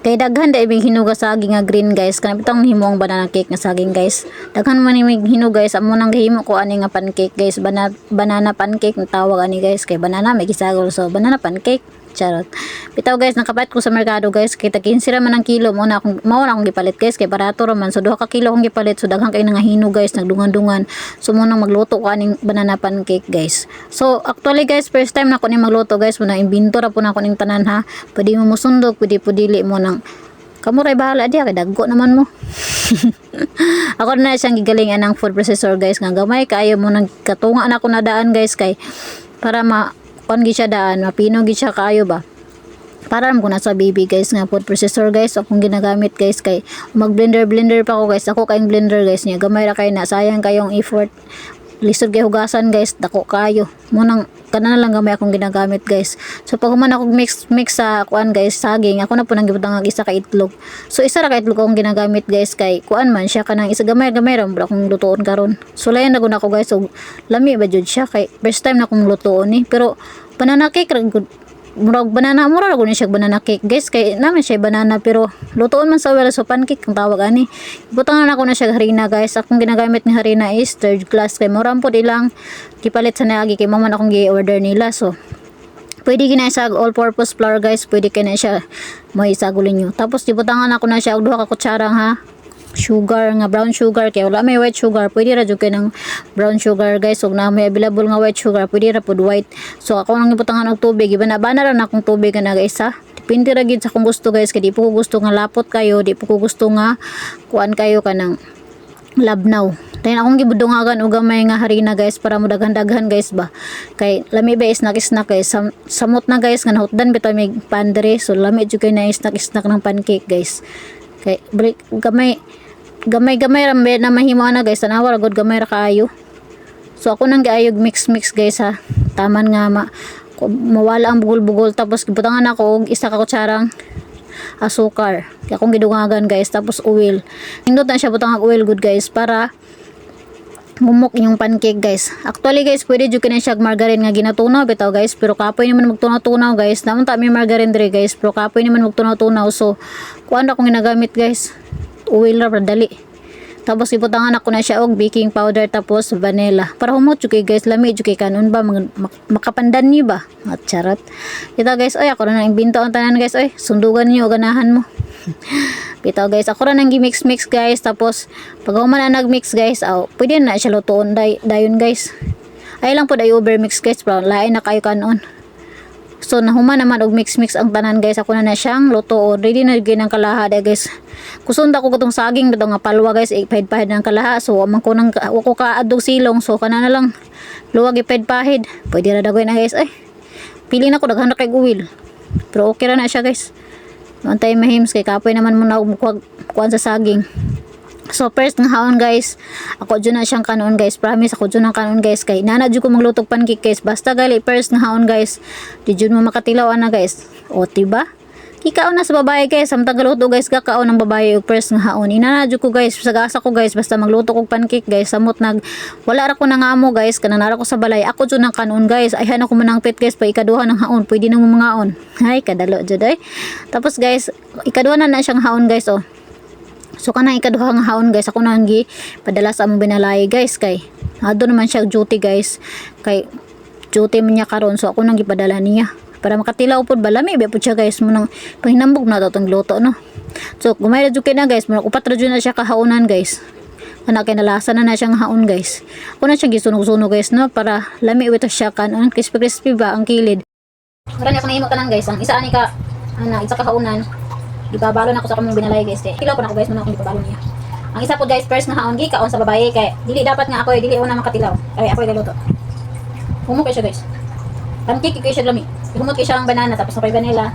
Kay daghan dai may hinuga saging nga green guys. Kana bitong himo ang banana cake nga saging guys. Daghan man may hinuga guys. Amo nang gihimo ko ani nga pancake guys. Banana pancake ang tawag ani guys. Kay banana may gisagol so banana pancake. Charot. Bitaw guys, nakapait ko sa merkado guys. Kay tag 15 ra man ang kilo mo na akong gipalit guys. Kay barato ra man. So 2 ka kilo akong gipalit. So daghan kay nga hinog guys, nagdungan-dungan. So mo nang magluto ko aning banana pancake guys. So actually guys, first time na ko ni magluto guys. Muna imbento ra po na ko ning tanan ha. Pwede mo musundog, pwede dili mo nang kamuray bahala diya kay daggo naman mo. Ako na siyang gigalingan ng food processor guys nga gamay kaayo mo nang katunga na ko na daan guys kay para gi siya daan, mapino gi siya kaayo ba. Para mo na sa baby guys nga food processor guys akong ginagamit guys kay mag blender pa ako guys. Ako kaing blender guys niya gamay ra kay na sayang kayong effort. Lisod kay hugasan guys, dako kayo. Munang kana lang gamay akong ginagamit guys. So pag human ako mix sa kuan guys, saging, ako na po nang gibutang isa ka itlog. So isa ra ka itlog akong ginagamit guys kay kuan man siya kanang isa gamay ra mo akong lutuon karon. So layan na gud ako guys. So lami ba jud siya kay first time na akong lutuon ni. Pero banana cake ra gud murag banana gud ni siya banana cake guys kay naman siya banana pero lutuon man sa well so pancake ang tawag ani. Ibutangan ako na siya harina guys. Akong ginagamit ni harina is third class kay moram po ilang gipalit sa naagi kay maman akong gi-order nila. So pwede gina sa all purpose flour guys, pwede kina siya may isagulin nyo. Tapos ibutangan ako na siya og 2 ka kutsara ha sugar nga brown sugar kay wala may white sugar pwede ra jud kay ng brown sugar guys ug na may available nga white sugar pwede ra pud white. So ako nang ibutangan og tubig ibana-bana ra na akong tubig nga guys ha. Depende ra gid sa kung gusto guys kay di po ko gusto nga lapot kayo, di po ko gusto nga kuan kayo kanang labnaw. Then akong gibudungagan og gamay nga harina guys para mo daghan-daghan guys ba. Kay lami ba snack guys. Samot na guys nga nahutdan bitaw may pandre so lami jud kay na snack ng pancake guys. Kay gamay rambe na mahimo na guys tanawa ra gud gamay ra kaayo. So ako nang giayog mix guys ha. Taman nga mawala ang bugol-bugol tapos gibutangan ako og isa ka kutsarang asukar. Kaya akong gidungagan guys tapos oil. Hindot na siya butang oil good guys para gumok yung pancake guys. Actually guys pwede jud kini siya margarine nga ginatunaw bitaw guys pero kapoy naman magtunaw-tunaw guys. Namon ta may margarine dire guys pero kapoy naman magtunaw-tunaw so kuan akong ginagamit guys. Oil ra dali. Tapos ibutangan ako na siya og baking powder tapos vanilla. Para humot jud kay guys lami jud kay kanon ba makapandan niyo ba? At charot. Kita guys ay ako na nang imbento ang tanan guys ay sundugan niyo ganahan mo. Bitaw guys ako ra nang gi-mix guys tapos pag human na nag-mix guys pwede na siya lutoon dayon guys. Ay lang po dayo over mix guys pero lain na kayo kanon. So nahuman naman og mix ang tanan guys ako na siyang lutoon. Ready na gyud ang kalaha guys. Kusunda ko gutong saging dito nga palwa guys ipahid-pahid ng kalaha. So amang ko nang ko kaadog silong so kana na lang luwag ipahid-pahid. Pwede ra dagoy na guys ay. Pili na ko daghan ra kay uwil. Pero okay ra na siya guys. Antay mahims kay kapoy naman muna og kuan sa saging. So first nga haon guys, ako dyan na siyang kanon guys, promise ako dyan ang kanon guys, kay nana dyan ko maglutog pancake guys, basta gali first nga haon guys, di dyan mo makatilaw na guys, o tiba? Kikaon na sa babae guys, samtang galuto guys, kakaon ng babae og first nga haon, inana dyan ko guys, sagasa ko guys, basta magluto kog pancake guys, samot wala ra ko nang amo guys, kananara ko sa balay, ako dyan ang kanon guys, ayhan ako manangpit guys, pa ikaduha ng haon, pwede nang mangaon, ay kadalo dyan ay, tapos guys, ikaduha na siyang haon guys, oh. So kanang ikaduha nga haon guys ako nang padala sa among binalay guys kay ado naman siya duty guys kay duty man niya karon so ako nang gipadala niya para makatilaw pud balami ba pud siya guys mo nang pahinambog na daw tong luto no. So gumay ra jud kay na guys mo upat ra jud na siya kahaonan guys. Ana kay nalasa na siyang haon guys. Ako na siya gisunog-sunog guys no para lami wito siya kanon crispy ba ang kilid. Marami ako nahimo tanan guys ang isa ani ka isa ka haonan. Ibabalo na ako sa kamong binalay guys kay tilaw pa na ako guys mo na akong ibabalo niya. Ang isa po guys first na haon kaon sa babae kay dili dapat nga ako dili una makatilaw ay ako galuto. Humok kay siya guys. Pancake kay siya lami. Humok kay siya ang banana tapos napay vanilla.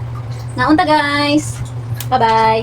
Naunta guys. Bye bye.